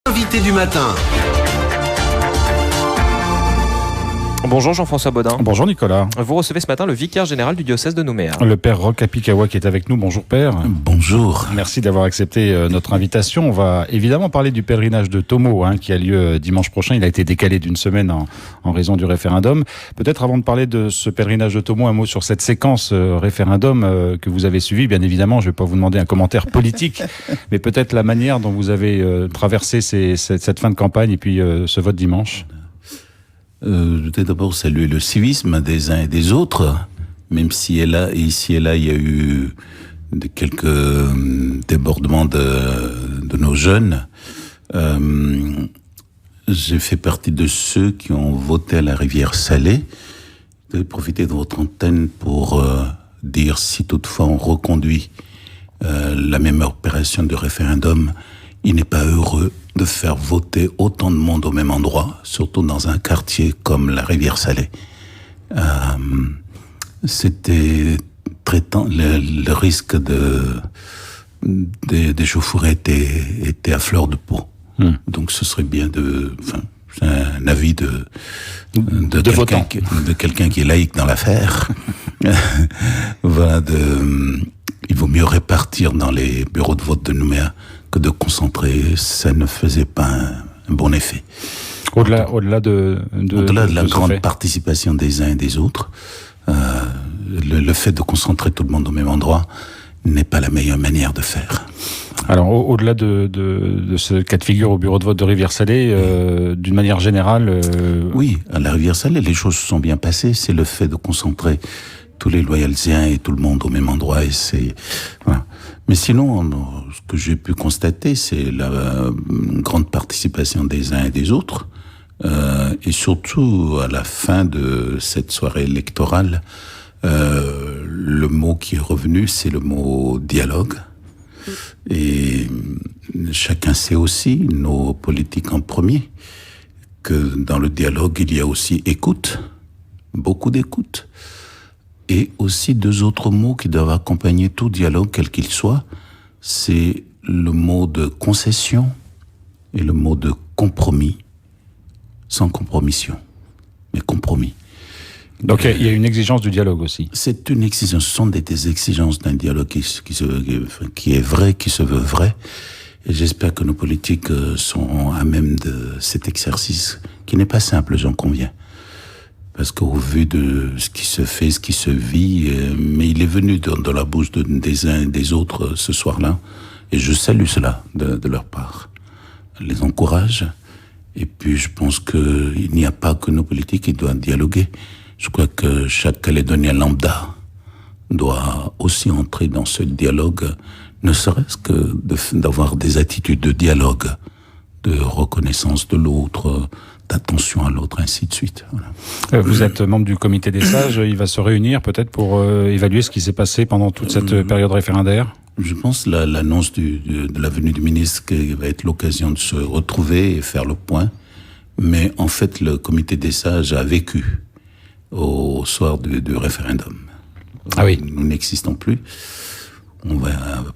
Invité du matin. Bonjour Jean-François Baudin. Bonjour Nicolas. Vous recevez ce matin le vicaire général du diocèse de Nouméa. Le père Roch Apikawa qui est avec nous. Bonjour père. Bonjour. Merci d'avoir accepté notre invitation. On va évidemment parler du pèlerinage de Tomo qui a lieu dimanche prochain. Il a été décalé d'une semaine en raison du référendum. Peut-être avant de parler de ce pèlerinage de Tomo, un mot sur cette séquence référendum que vous avez suivie. Bien évidemment, je ne vais pas vous demander un commentaire politique, mais peut-être la manière dont vous avez traversé cette fin de campagne et puis ce vote dimanche. Je voudrais d'abord saluer le civisme des uns et des autres, même si ici et là, il y a eu quelques débordements de nos jeunes. J'ai fait partie de ceux qui ont voté à la Rivière-Salée. Je vais profiter de votre antenne pour dire si toutefois on reconduit la même opération de référendum, il n'est pas heureux de faire voter autant de monde au même endroit, surtout dans un quartier comme la Rivière-Salée. C'était très le risque d'échauffourée était à fleur de peau. Donc ce serait bien c'est un avis de quelqu'un qui est laïque dans l'affaire. Voilà, il vaut mieux répartir dans les bureaux de vote de Nouméa que de concentrer. Ça ne faisait pas un bon effet. Au-delà de la grande participation des uns et des autres, le fait de concentrer tout le monde au même endroit n'est pas la meilleure manière de faire. Alors, au-delà de ce cas de figure au bureau de vote de Rivière-Salée, d'une manière générale... Oui, à la Rivière-Salée, les choses se sont bien passées. C'est le fait de concentrer tous les loyalsiens et tout le monde au même endroit. Voilà. Mais sinon, ce que j'ai pu constater, c'est la grande participation des uns et des autres. Et surtout, à la fin de cette soirée électorale, le mot qui est revenu, c'est le mot dialogue. Et chacun sait aussi, nos politiques en premier, que dans le dialogue, il y a aussi écoute, beaucoup d'écoute. Et aussi deux autres mots qui doivent accompagner tout dialogue, quel qu'il soit, c'est le mot de concession et le mot de compromis, sans compromission, mais compromis. Donc il y a une exigence du dialogue aussi. C'est une exigence, ce sont des exigences d'un dialogue qui est vrai, qui se veut vrai. Et j'espère que nos politiques sont à même de cet exercice, qui n'est pas simple, j'en conviens. Parce qu'au vu de ce qui se fait, ce qui se vit, mais il est venu dans la bouche des uns et des autres ce soir-là, et je salue cela de leur part. Je les encourage, et puis je pense qu'il n'y a pas que nos politiques qui doivent dialoguer. Je crois que chaque Calédonien lambda doit aussi entrer dans ce dialogue, ne serait-ce que d'avoir des attitudes de dialogue, de reconnaissance de l'autre, d'attention à l'autre, ainsi de suite. Voilà. Vous êtes membre du comité des sages, il va se réunir peut-être pour évaluer ce qui s'est passé pendant toute cette période référendaire. Je pense l'annonce de la venue du ministre qui va être l'occasion de se retrouver et faire le point. Mais en fait, le comité des sages a vécu au soir du référendum. Ah oui. Nous n'existons plus. On va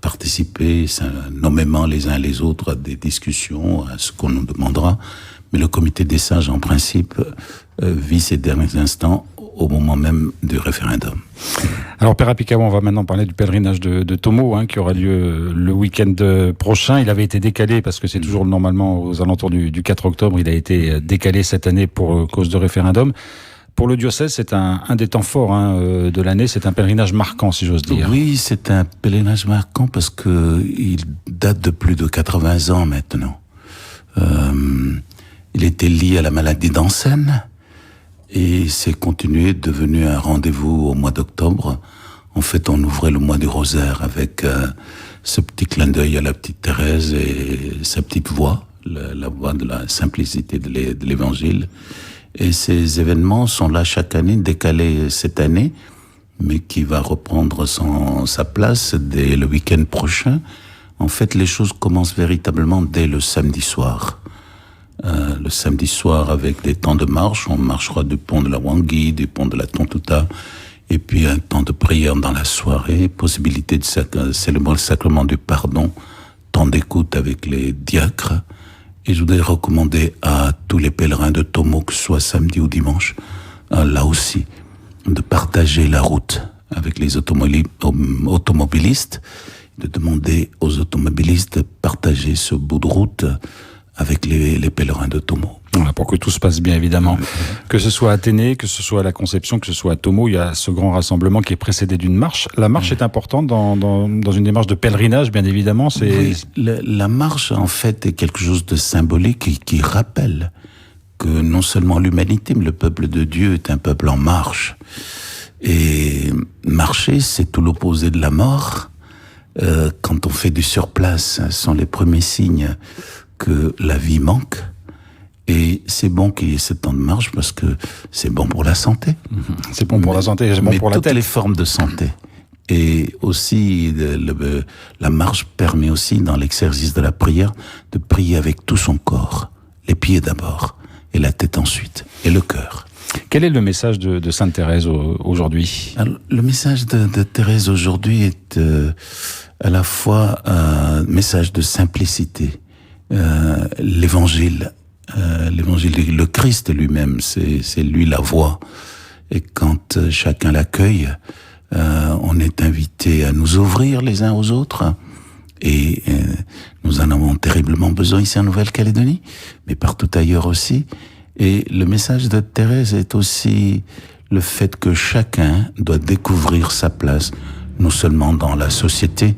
participer nommément les uns les autres à des discussions, à ce qu'on nous demandera. Mais le comité des sages, en principe, vit ces derniers instants au moment même du référendum. Alors, Père Apikawa, on va maintenant parler du pèlerinage de Tomo, qui aura lieu le week-end prochain. Il avait été décalé, parce que c'est toujours normalement aux alentours du 4 octobre, il a été décalé cette année pour cause de référendum. Pour le diocèse, c'est un des temps forts de l'année, c'est un pèlerinage marquant, si j'ose dire. Oui, c'est un pèlerinage marquant parce que il date de plus de 80 ans maintenant. Il était lié à la maladie d'Ansen et c'est continué, devenu un rendez-vous au mois d'octobre. En fait, on ouvrait le mois du rosaire avec ce petit clin d'œil à la petite Thérèse et sa petite voix, la voix de la simplicité de l'évangile. Et ces événements sont là chaque année, décalés cette année, mais qui va reprendre sa place dès le week-end prochain. En fait, les choses commencent véritablement dès le samedi soir. Le samedi soir, avec des temps de marche, on marchera du pont de la Wangui, du pont de la Tontouta, et puis un temps de prière dans la soirée, possibilité de célébrer le sacrement du pardon, temps d'écoute avec les diacres, Et je voudrais recommander à tous les pèlerins de Tomo, que ce soit samedi ou dimanche, là aussi, de partager la route avec les automobilistes, de demander aux automobilistes de partager ce bout de route avec les pèlerins de Tomo. Voilà, pour que tout se passe bien, évidemment. Que ce soit à Athénée, que ce soit à la Conception, que ce soit à Tomo, il y a ce grand rassemblement qui est précédé d'une marche. La marche est importante dans une démarche de pèlerinage, bien évidemment. Oui, la marche, en fait, est quelque chose de symbolique et qui rappelle que non seulement l'humanité, mais le peuple de Dieu est un peuple en marche. Et marcher, c'est tout l'opposé de la mort. Quand on fait du surplace, ce sont les premiers signes que la vie manque. Et c'est bon qu'il y ait ce temps de marche parce que c'est bon pour la santé. C'est bon pour la santé, c'est bon pour la tête. Mais toutes les formes de santé. Et aussi, la marche permet aussi, dans l'exercice de la prière, de prier avec tout son corps. Les pieds d'abord, et la tête ensuite, et le cœur. Quel est le message de Sainte Thérèse aujourd'hui ? Alors, le message de Thérèse aujourd'hui est à la fois un message de simplicité. L'évangile, le Christ lui-même, c'est lui la voix. Et quand chacun l'accueille, on est invité à nous ouvrir les uns aux autres. Et nous en avons terriblement besoin ici en Nouvelle-Calédonie, mais partout ailleurs aussi. Et le message de Thérèse est aussi le fait que chacun doit découvrir sa place, non seulement dans la société,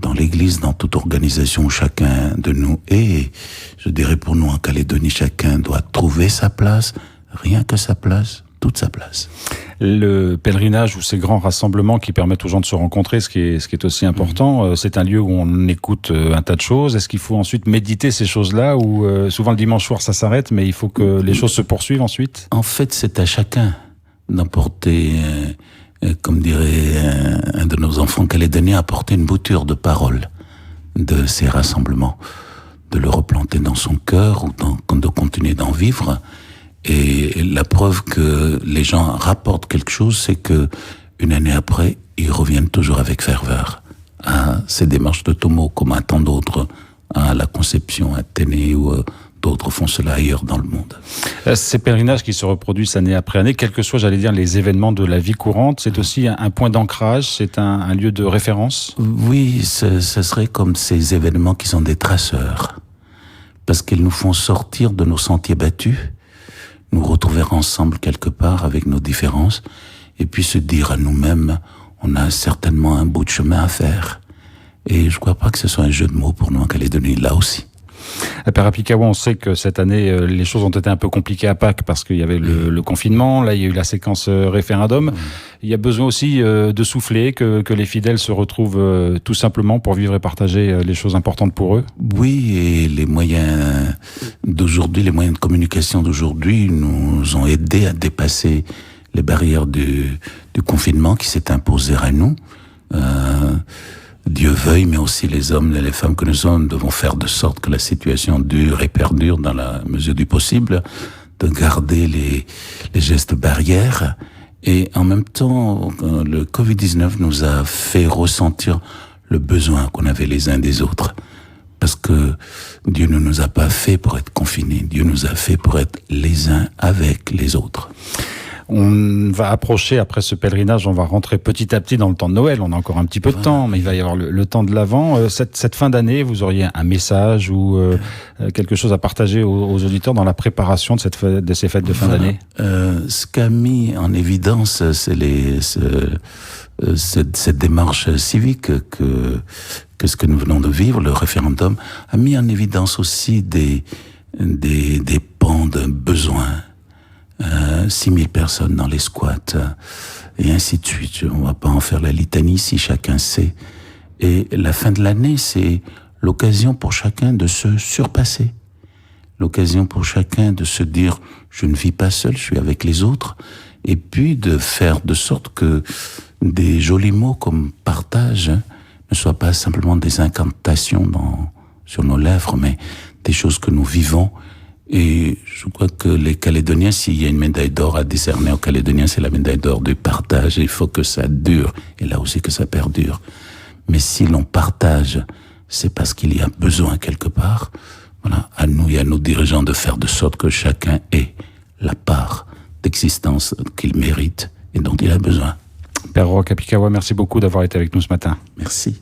dans l'Église, dans toute organisation où chacun de nous est. Et je dirais pour nous en Calédonie, chacun doit trouver sa place, rien que sa place, toute sa place. Le pèlerinage ou ces grands rassemblements qui permettent aux gens de se rencontrer, ce qui est aussi important, c'est un lieu où on écoute un tas de choses. Est-ce qu'il faut ensuite méditer ces choses-là ou souvent le dimanche soir ça s'arrête, mais il faut que les choses se poursuivent ensuite ? En fait, c'est à chacun d'emporter, comme dirait un de nos enfants calédoniens, apporter une bouture de parole de ces rassemblements, de le replanter dans son cœur ou de continuer d'en vivre. Et la preuve que les gens rapportent quelque chose, c'est que une année après, ils reviennent toujours avec ferveur à ces démarches de Tomo, comme à tant d'autres, à la Conception, à Athénée, ou d'autres font cela ailleurs dans le monde. Ces pèlerinages qui se reproduisent année après année, quels que soient, j'allais dire, les événements de la vie courante, c'est aussi un point d'ancrage, c'est un lieu de référence ? Oui, ce serait comme ces événements qui sont des traceurs, parce qu'ils nous font sortir de nos sentiers battus, nous retrouver ensemble quelque part avec nos différences, et puis se dire à nous-mêmes, on a certainement un bout de chemin à faire. Et je ne crois pas que ce soit un jeu de mots pour nous en Calédonie, là aussi. À Père Apikawa, on sait que cette année, les choses ont été un peu compliquées à Pâques parce qu'il y avait le confinement, là il y a eu la séquence référendum. Il y a besoin aussi de souffler, que les fidèles se retrouvent tout simplement pour vivre et partager les choses importantes pour eux. Oui, et les moyens d'aujourd'hui, les moyens de communication d'aujourd'hui nous ont aidés à dépasser les barrières du confinement qui s'est imposé à nous. Dieu veuille, mais aussi les hommes et les femmes que nous sommes devons faire de sorte que la situation dure et perdure dans la mesure du possible, de garder les gestes barrières. Et en même temps, le Covid-19 nous a fait ressentir le besoin qu'on avait les uns des autres. Parce que Dieu ne nous a pas fait pour être confinés, Dieu nous a fait pour être les uns avec les autres. On va approcher, après ce pèlerinage, on va rentrer petit à petit dans le temps de Noël. On a encore un petit peu de temps, mais il va y avoir le temps de l'Avent. Cette fin d'année, vous auriez un message ou quelque chose à partager aux auditeurs dans la préparation de ces fêtes de fin d'année ? Ce qu'a mis en évidence, c'est cette démarche civique que ce que nous venons de vivre, le référendum, a mis en évidence aussi des pans de besoins. 6000 personnes dans les squats, et ainsi de suite. On va pas en faire la litanie si chacun sait. Et la fin de l'année, c'est l'occasion pour chacun de se surpasser. L'occasion pour chacun de se dire, je ne vis pas seul, je suis avec les autres. Et puis de faire de sorte que des jolis mots comme partage ne soient pas simplement des incantations sur nos lèvres, mais des choses que nous vivons. Et je crois que les Calédoniens, s'il y a une médaille d'or à décerner aux Calédoniens, c'est la médaille d'or du partage. Il faut que ça dure, et là aussi que ça perdure. Mais si l'on partage, c'est parce qu'il y a besoin quelque part. Voilà, à nous et à nos dirigeants de faire de sorte que chacun ait la part d'existence qu'il mérite et dont il a besoin. Père Roch Kapikawa, merci beaucoup d'avoir été avec nous ce matin. Merci.